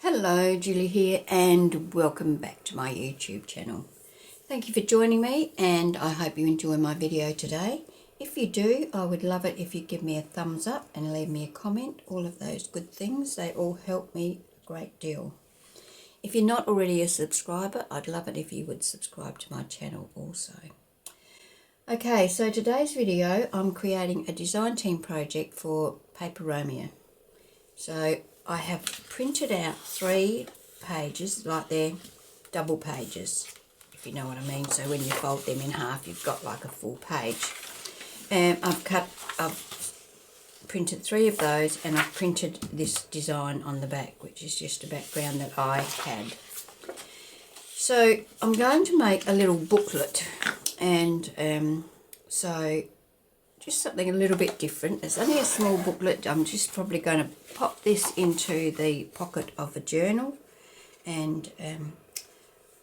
Hello, Julie here, and welcome back to my YouTube channel. Thank you for joining me, and I hope you enjoy my video today. If you do, I would love it if you give me a thumbs up and leave me a comment. All of those good things, they all help me a great deal. If you're not already a subscriber, I'd love it if you would subscribe to my channel also. Okay, so today's video, I'm creating a design team project for Paperomia. So I have printed out 3 pages, like they're double pages, if you know what I mean. So when you fold them in half, you've got like a full page. And I've printed 3 of those, and I've printed this design on the back, which is just a background that I had. So I'm going to make a little booklet, and so just something a little bit different. It's only a small booklet. I'm just probably going to pop this into the pocket of a journal, and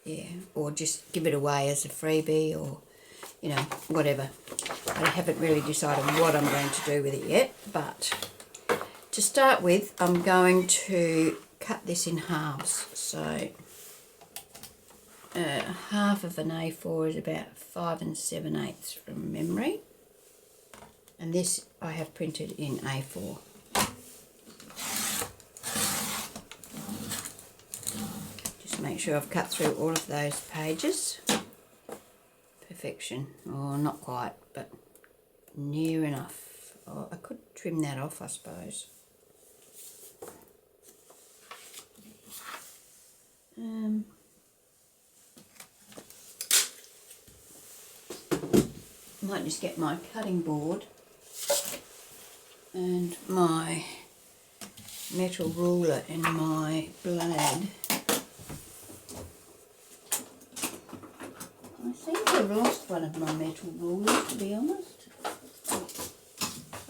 yeah, or just give it away as a freebie, or you know, whatever. I haven't really decided what I'm going to do with it yet, but to start with, I'm going to cut this in halves. So half of an A4 is about 5 7/8 from memory. And this I have printed in A4. Just make sure I've cut through all of those pages. Perfection. Oh, not quite, but near enough. Oh, I could trim that off, I suppose. Might just get my cutting board and my metal ruler and my blade. I seem to have lost one of my metal rulers, to be honest. I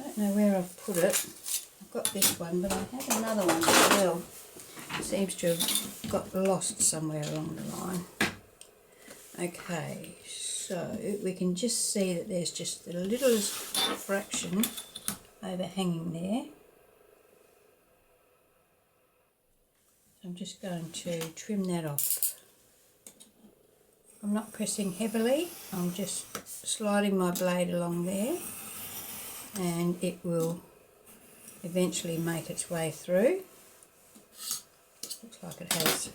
don't know where I've put it. I've got this one, but I have another one as well. It seems to have got lost somewhere along the line. Okay, so we can just see that there's just the littlest fraction overhanging there. I'm just going to trim that off. I'm not pressing heavily, I'm just sliding my blade along there, and it will eventually make its way through. Looks like it has.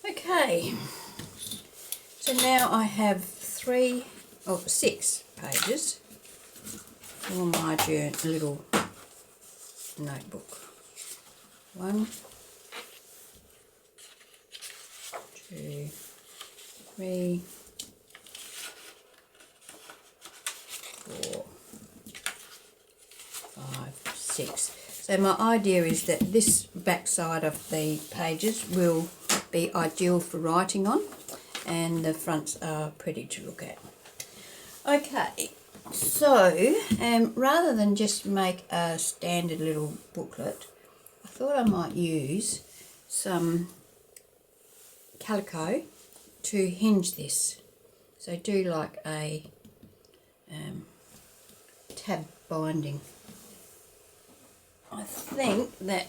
Okay, so now I have 6 pages for my little notebook. 1, 2, 3, 4, 5, 6. So my idea is that this back side of the pages will be ideal for writing on, and the fronts are pretty to look at. Okay, so rather than just make a standard little booklet, I thought I might use some calico to hinge this. So do like a tab binding. I think that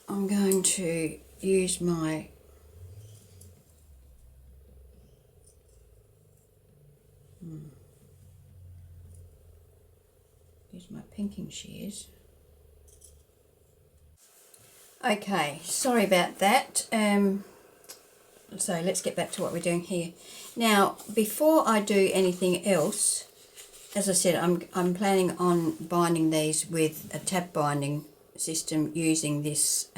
I'm going to use my pinking shears. Okay, sorry about that. So let's get back to what we're doing here. Now, before I do anything else, as I said, I'm planning on binding these with a tab binding system using this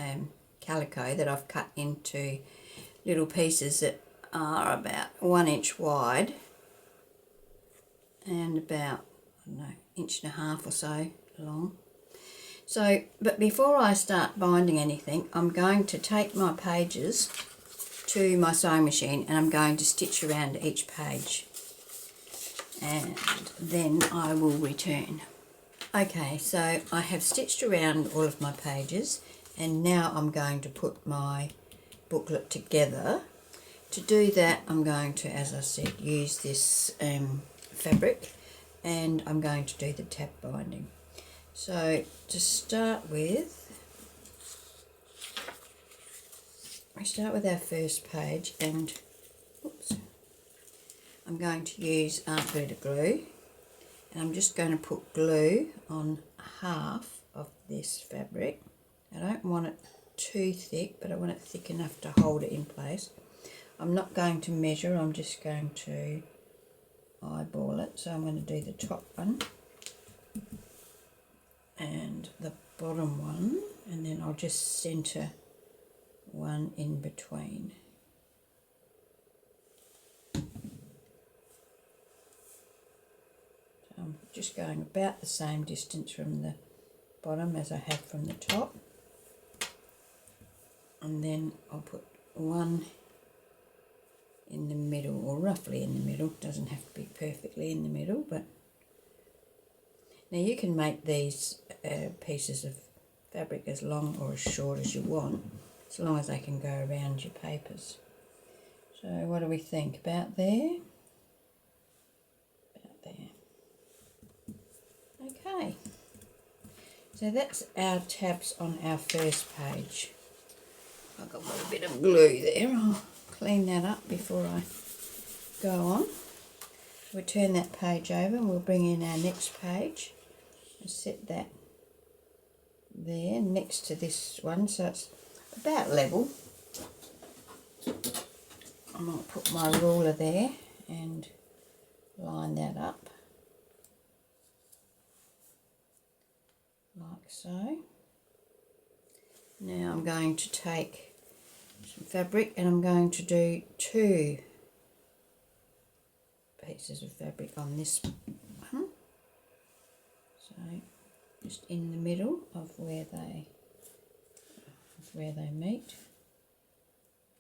calico that I've cut into little pieces that are about 1 inch wide and about, I don't know, 1.5 inches or so long. So, but before I start binding anything, I'm going to take my pages to my sewing machine, and I'm going to stitch around each page, and then I will return. Okay, so I have stitched around all of my pages, and now I'm going to put my booklet together. To do that, I'm going to, as I said, use this fabric, and I'm going to do the tab binding. So to start with, we start with our first page, and oops, I'm going to use glitter glue, and I'm just going to put glue on half of this fabric. I don't want it too thick, but I want it thick enough to hold it in place. I'm not going to measure, I'm just going to eyeball it. So I'm going to do the top one and the bottom one, and then I'll just centre one in between. So I'm just going about the same distance from the bottom as I have from the top, and then I'll put one in the middle, or roughly in the middle. Doesn't have to be perfectly in the middle, but now you can make these pieces of fabric as long or as short as you want, as long as they can go around your papers. So what do we think? About there? About there. Okay. So that's our tabs on our first page. I've got a bit of glue there. I'll clean that up before I go on. We'll turn that page over and we'll bring in our next page and set that there next to this one, so it's about level. I might put my ruler there and line that up like so. Now I'm going to take some fabric and I'm going to do 2 pieces of fabric on this one. So just in the middle of where they meet.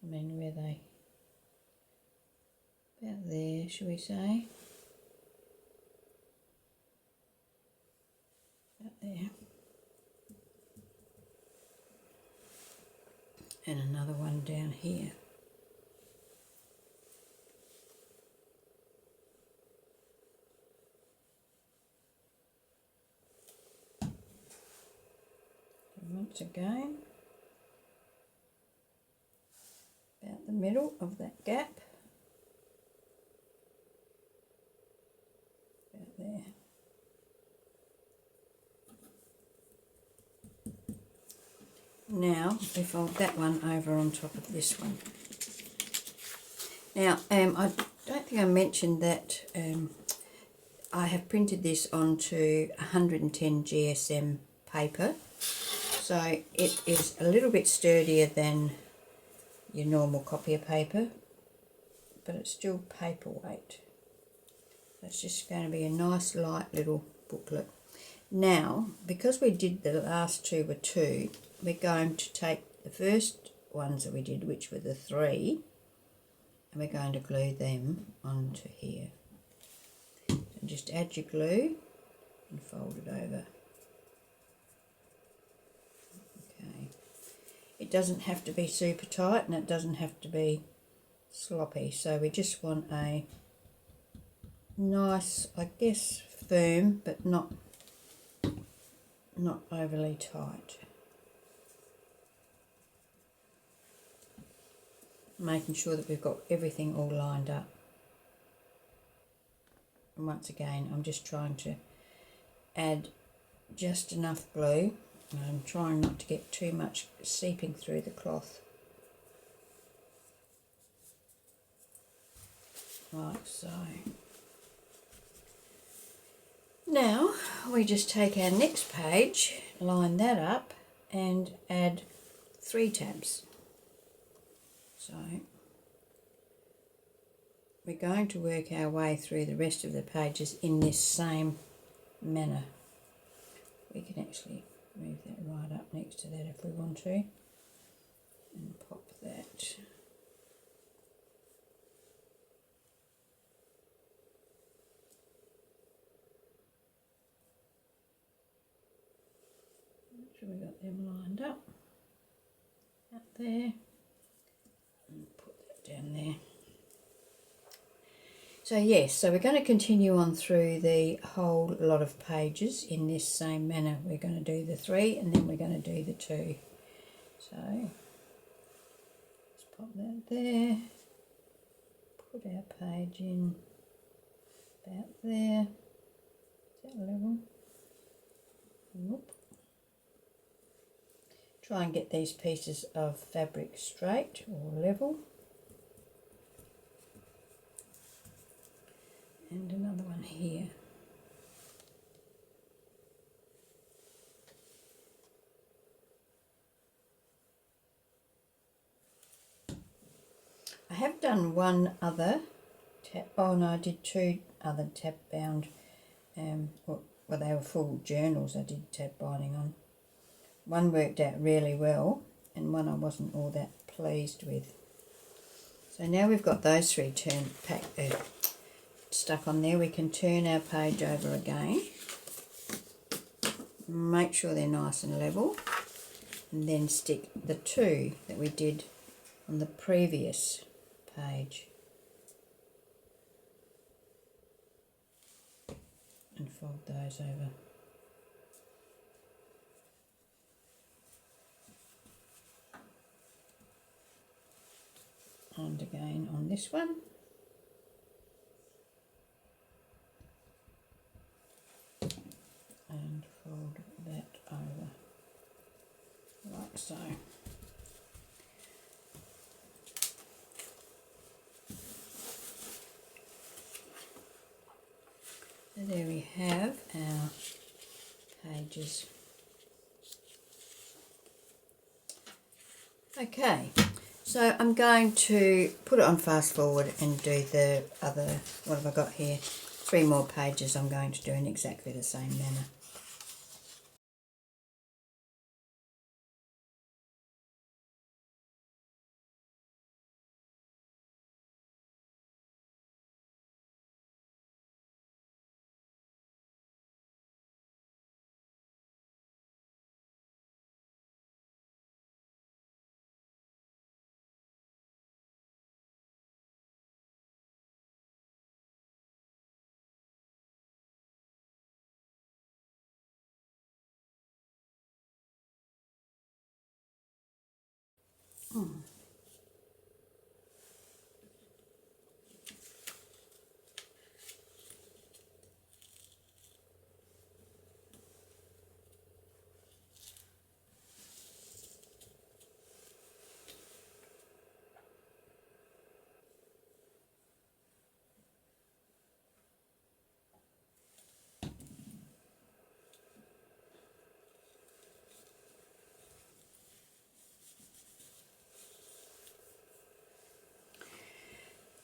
I mean where they, about there, shall we say? About there. And another one down here. And once again, about the middle of that gap. About there. Now we fold that one over on top of this one. Now I don't think I mentioned that I have printed this onto 110 GSM paper, so it is a little bit sturdier than your normal copier paper, but it's still paperweight. That's just going to be a nice light little booklet. Now, because we did the last 2 were 2, we're going to take the first ones that we did, which were the 3, and we're going to glue them onto here. So just add your glue and fold it over. Okay. It doesn't have to be super tight and it doesn't have to be sloppy, so we just want a nice, I guess, firm, but not overly tight. Making sure that we've got everything all lined up. And once again, I'm just trying to add just enough glue, and I'm trying not to get too much seeping through the cloth. Like so. Now we just take our next page, line that up and add 3 tabs. So we're going to work our way through the rest of the pages in this same manner. We can actually move that right up next to that if we want to, and pop that. Make sure we got them lined up there, and put that down there. So yes, so we're going to continue on through the whole lot of pages in this same manner. We're going to do the 3 and then we're going to do the 2. So let's that there. Put our page in about there. Is that level? Nope. Try and get these pieces of fabric straight or level. And another one here. I have done one other tab, oh no, I did two other tab bound, well they were full journals I did tab binding on. One worked out really well and one I wasn't all that pleased with. So now we've got those three stuck on there, we can turn our page over again, make sure they're nice and level, and then stick the two that we did on the previous page and fold those over. And again on this one. And fold that over like so. So there we have our pages. Okay, so I'm going to put it on fast forward and do the other, what have I got here? 3 more pages I'm going to do in exactly the same manner.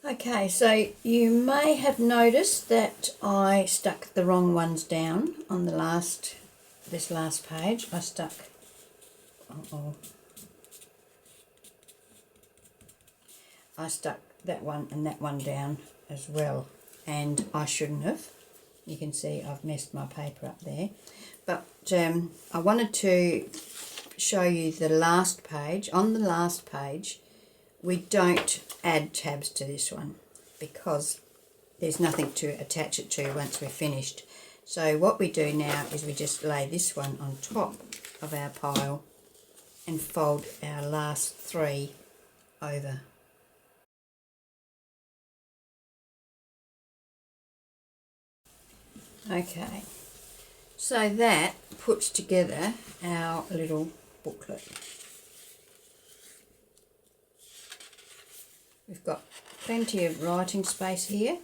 Okay, so you may have noticed that I stuck the wrong ones down on the this last page. I stuck, I stuck that one and that one down as well, and I shouldn't have. You can see I've messed my paper up there, but I wanted to show you the last page. On the last page we don't add tabs to this one because there's nothing to attach it to once we're finished. So what we do now is we just lay this one on top of our pile and fold our last 3 over. Okay, so that puts together our little booklet. We've got plenty of writing space here.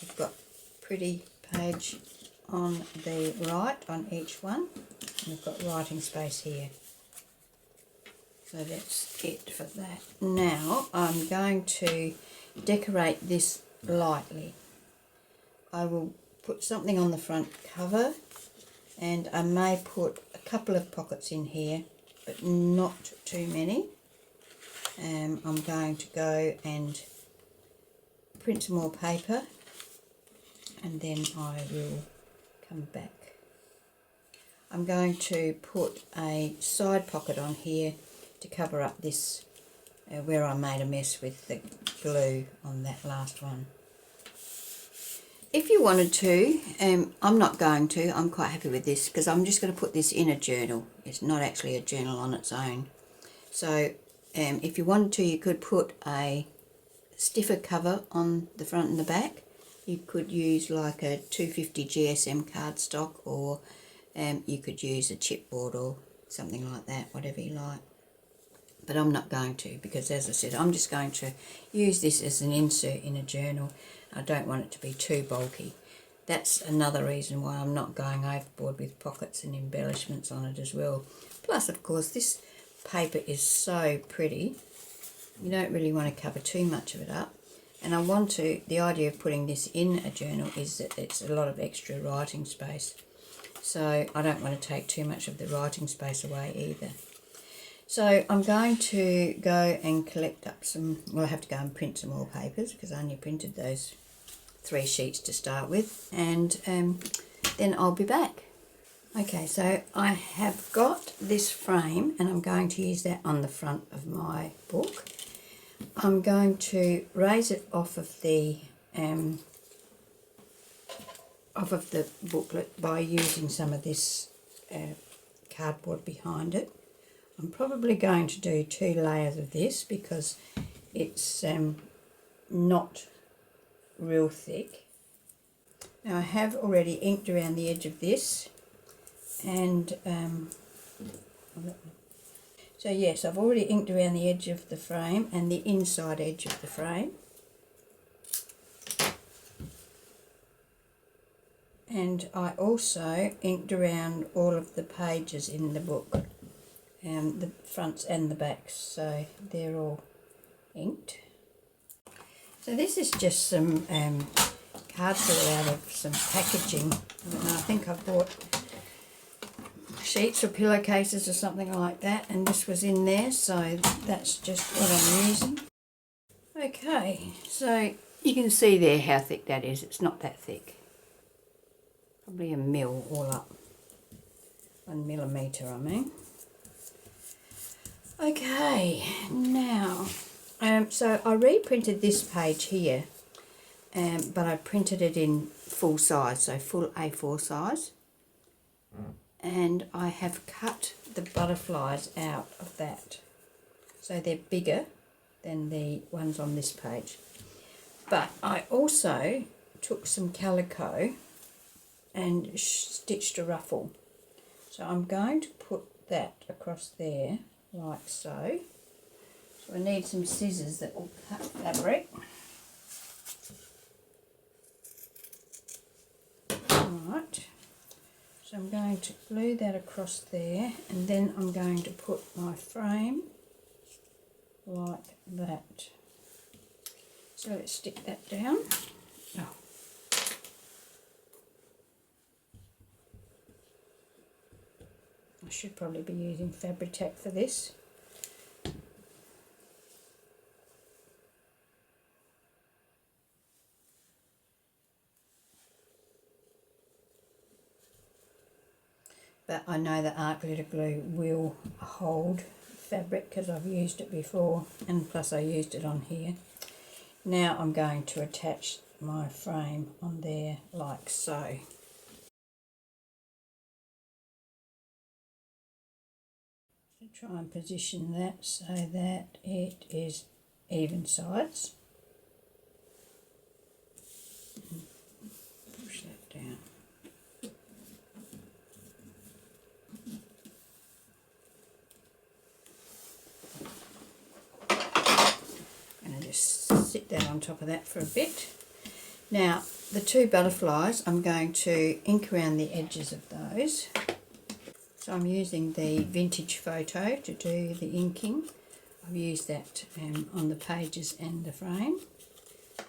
We've got pretty page on the right on each one. And we've got writing space here. So that's it for that. Now I'm going to decorate this lightly. I will put something on the front cover, and I may put a couple of pockets in here, but not too many. I'm going to go and print some more paper and then I will come back. I'm going to put a side pocket on here to cover up this where I made a mess with the glue on that last one. If you wanted to, I'm not going to, I'm quite happy with this because I'm just going to put this in a journal. It's not actually a journal on its own. So if you wanted to, you could put a stiffer cover on the front and the back. You could use like a 250 GSM cardstock, or you could use a chipboard or something like that, whatever you like. But I'm not going to, because as I said, I'm just going to use this as an insert in a journal. I don't want it to be too bulky. That's another reason why I'm not going overboard with pockets and embellishments on it as well. Plus, of course, this paper is so pretty. You don't really want to cover too much of it up. And I want to, the idea of putting this in a journal is that it's a lot of extra writing space. So I don't want to take too much of the writing space away either. So I'm going to go and collect up some, well, I have to go and print some more papers because I only printed those 3 sheets to start with, and then I'll be back. Okay, so I have got this frame and I'm going to use that on the front of my book. I'm going to raise it off of the booklet by using some of this cardboard behind it. I'm probably going to do 2 layers of this because it's not real thick. Now I have already inked around the edge of this, and so yes, I've already inked around the edge of the frame and the inside edge of the frame. And I also inked around all of the pages in the book, the fronts and the backs, so they're all inked. So this is just some cardboard out of some packaging. I think I bought sheets or pillowcases or something like that, and this was in there, so that's just what I'm using. Okay, so you can see there how thick that is. It's not that thick. Probably a mil all up. 1 millimetre, I mean. Okay, now, so I reprinted this page here, but I printed it in full size, so full A4 size. And I have cut the butterflies out of that, so they're bigger than the ones on this page. But I also took some calico and stitched a ruffle, so I'm going to put that across there like so. So I need some scissors that will cut fabric. Alright, so I'm going to glue that across there, and then I'm going to put my frame like that. So let's stick that down. Oh. I should probably be using Fabri-Tac for this. But I know that art glitter glue will hold fabric because I've used it before, and plus I used it on here. Now I'm going to attach my frame on there like so. So try and position that so that it is even sides. Push that down. Just sit that on top of that for a bit. Now the 2 butterflies, I'm going to ink around the edges of those. So I'm using the Vintage Photo to do the inking. I've used that on the pages and the frame.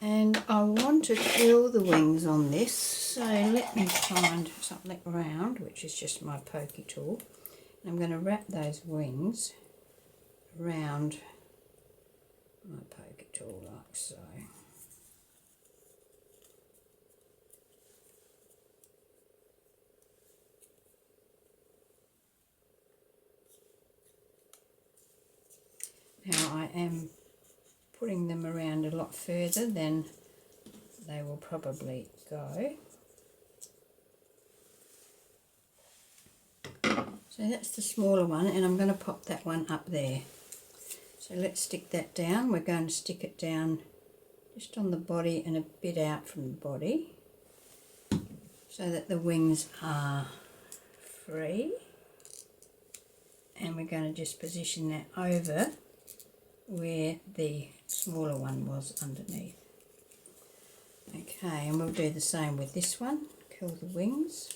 And I want to fill the wings on this, so let me find something round, which is just my Pokey Tool. And I'm going to wrap those wings around my Pokey Tool like so. Now I am putting them around a lot further than they will probably go. So that's the smaller one, and I'm going to pop that one up there. So let's stick that down. We're going to stick it down just on the body and a bit out from the body so that the wings are free. And we're going to just position that over where the smaller one was underneath. Okay, and we'll do the same with this one. Curl the wings.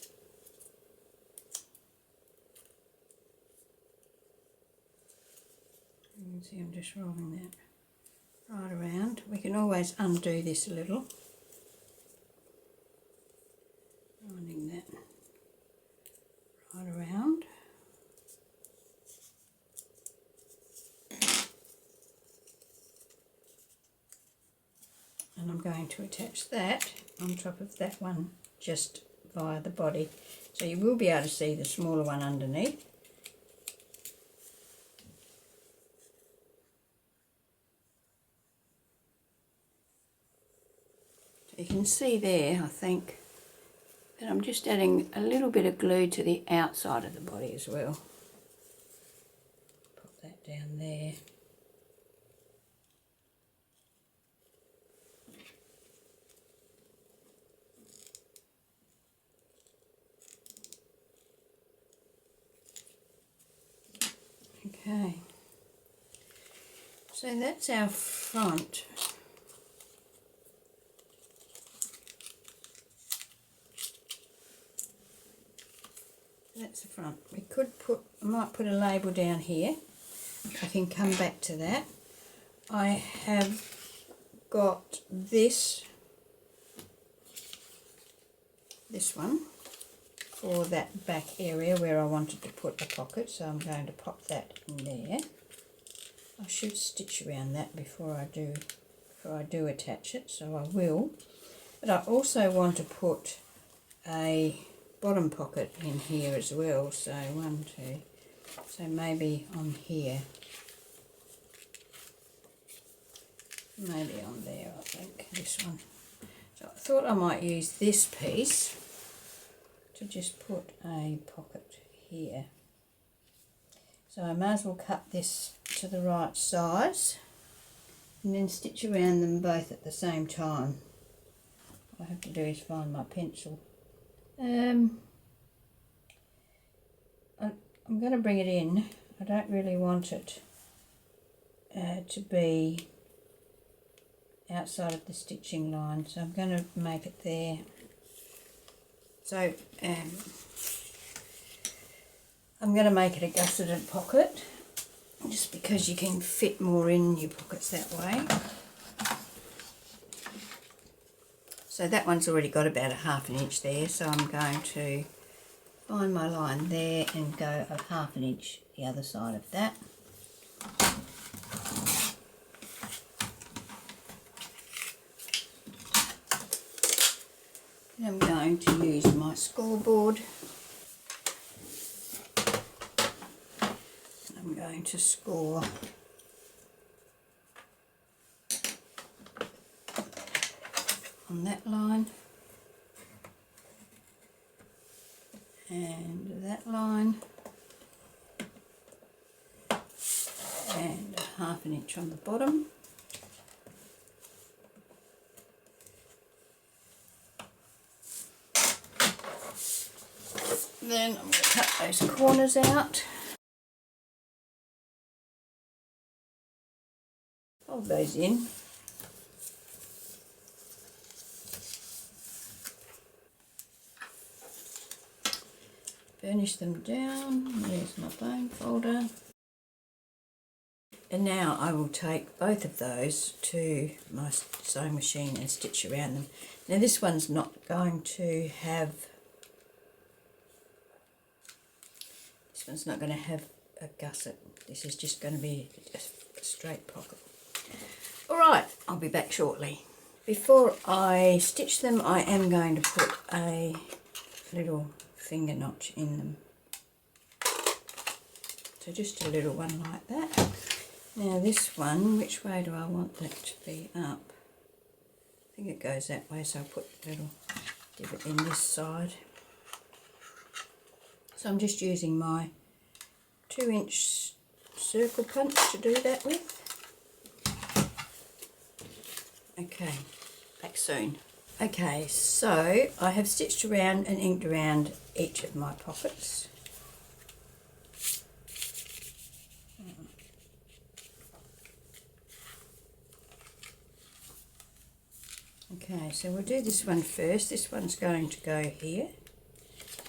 You can see I'm just rolling that right around. We can always undo this a little. Running that right around. And I'm going to attach that on top of that one just via the body. So you will be able to see the smaller one underneath. So you can see there, I think, that I'm just adding a little bit of glue to the outside of the body as well. Pop that down there. Okay, so that's our front. That's the front. We could I might put a label down here. I can come back to that. I have got this one for that back area where I wanted to put a pocket, so I'm going to pop that in there. I should stitch around that before I do attach it, so I will. But I also want to put a bottom pocket in here as well, so 1, 2, so maybe on here, maybe on there, I think, this one. So I thought I might use this piece to just put a pocket here. So I may as well cut this to the right size and then stitch around them both at the same time. All I have to do is find my pencil. I'm going to bring it in. I don't really want it to be outside of the stitching line, so I'm going to make it there. So I'm going to make it a gusseted pocket, just because you can fit more in your pockets that way. So that one's already got about a 1/2 inch there, so I'm going to find my line there and go a 1/2 inch the other side of that. And I'm going to use my scoreboard. I'm going to score on that line and that line and a 1/2 inch on the bottom. Then I'm going to cut those corners out. Hold those in. Burnish them down. There's my bone folder. And now I will take both of those to my sewing machine and stitch around them. Now this one's not going to have a gusset. This is just going to be a straight pocket. Alright, I'll be back shortly. Before I stitch them, I am going to put a little finger notch in them. So just a little one like that. Now this one, which way do I want that to be up? I think it goes that way, so I'll put a little divot in this side. So I'm just using my 2-inch circle punch to do that with. Okay, back soon. Okay, so I have stitched around and inked around each of my pockets. Okay, so we'll do this one first. This one's going to go here.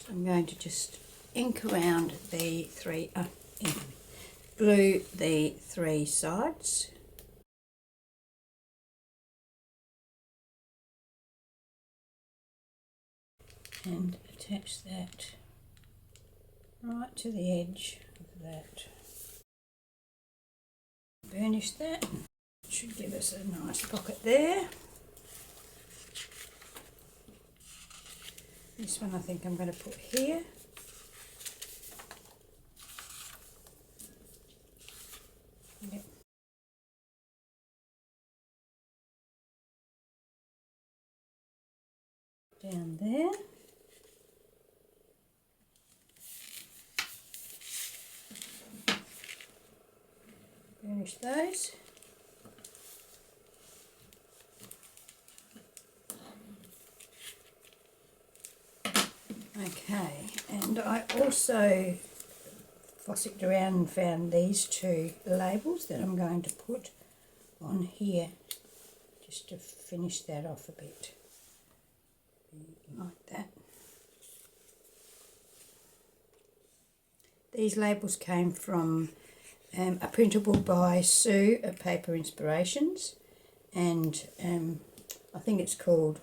So I'm going to just ink around the glue the three sides. And attach that right to the edge of that. Burnish that. Should give us a nice pocket there. This one I think I'm going to put here. Yep. Down there. Burnish those. Okay, and I also fossicked around and found these two labels that I'm going to put on here just to finish that off a bit, like that. These labels came from a printable by Sue at Paper Inspirations, and I think it's called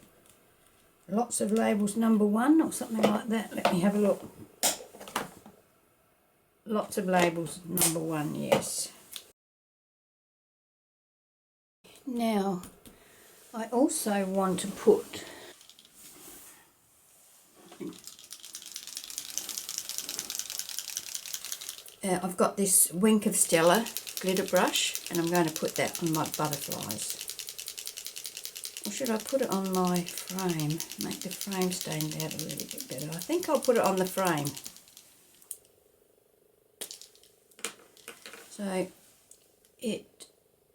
Lots of Labels #1 or something like that. Let me have a look. Lots of Labels #1, yes. Now, I also want to put I've got this Wink of Stella glitter brush, and I'm going to put that on my butterflies. Or should I put it on my frame? Make the frame stand out a little bit better. I think I'll put it on the frame. So it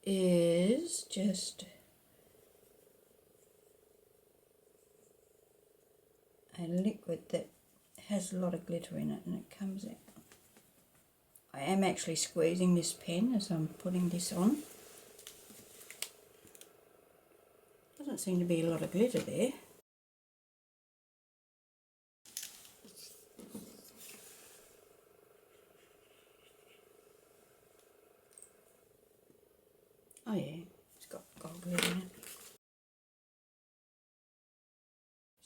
is just a liquid that has a lot of glitter in it, and it comes out. I am actually squeezing this pen as I'm putting this on. Doesn't seem to be a lot of glitter there. Oh yeah, it's got gold glitter in it.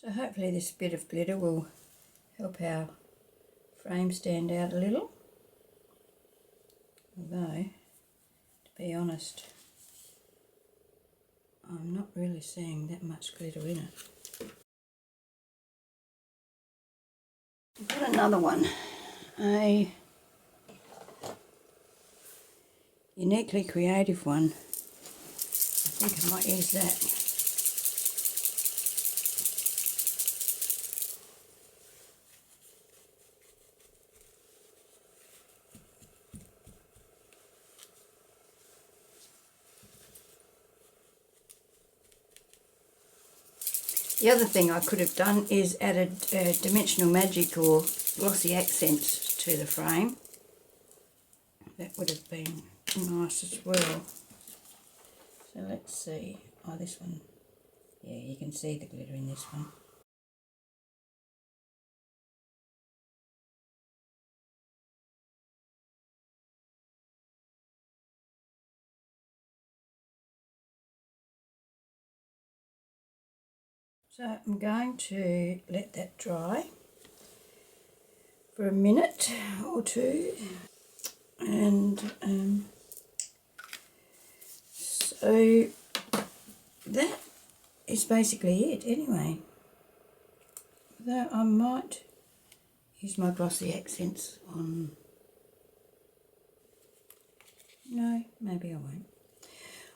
So hopefully this bit of glitter will help our frame stand out a little. Although, to be honest, I'm not really seeing that much glitter in it. I've got another one, a uniquely creative one. I think I might use that. The other thing I could have done is added Dimensional Magic or glossy accents to the frame. That would have been nice as well. So let's see. Oh, this one. Yeah, you can see the glitter in this one. So I'm going to let that dry for a minute or two, and so that is basically it anyway. Though I might use my glossy accents on, no, maybe I won't.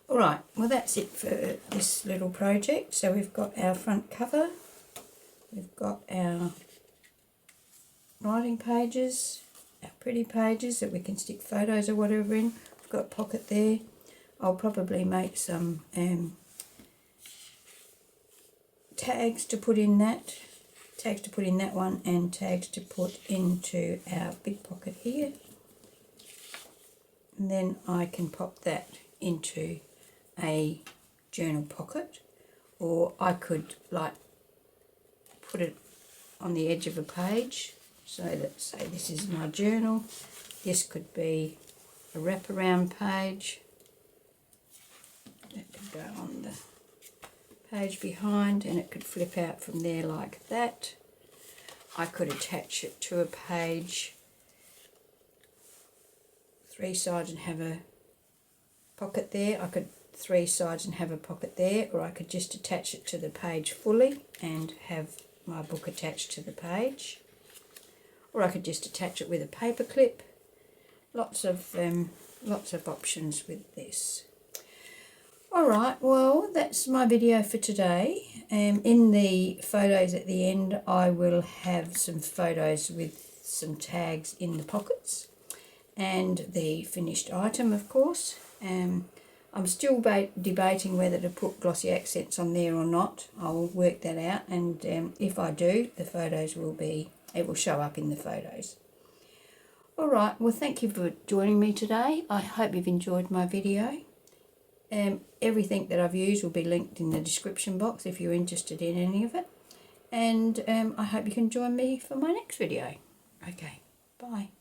Alright, well that's it for this little project. So we've got our front cover, we've got our writing pages, our pretty pages that we can stick photos or whatever in. We've got a pocket there. I'll probably make some tags to put in that. Tags to put in that one and tags to put into our big pocket here. And then I can pop that into a journal pocket, or I could like put it on the edge of a page so that, say this is my journal, this could be a wraparound page that could go on the page behind and it could flip out from there like that. I could attach it to a page 3 sides and have a pocket there. I could 3 sides and have a pocket there, or I could just attach it to the page fully and have my book attached to the page, or I could just attach it with a paper clip. Lots of options with this. Alright, well that's my video for today. In the photos at the end I will have some photos with some tags in the pockets and the finished item, of course. I'm still debating whether to put glossy accents on there or not. I'll work that out, and if I do, the photos will be, it will show up in the photos. Alright, well thank you for joining me today. I hope you've enjoyed my video. Everything that I've used will be linked in the description box if you're interested in any of it. And I hope you can join me for my next video. Okay, bye.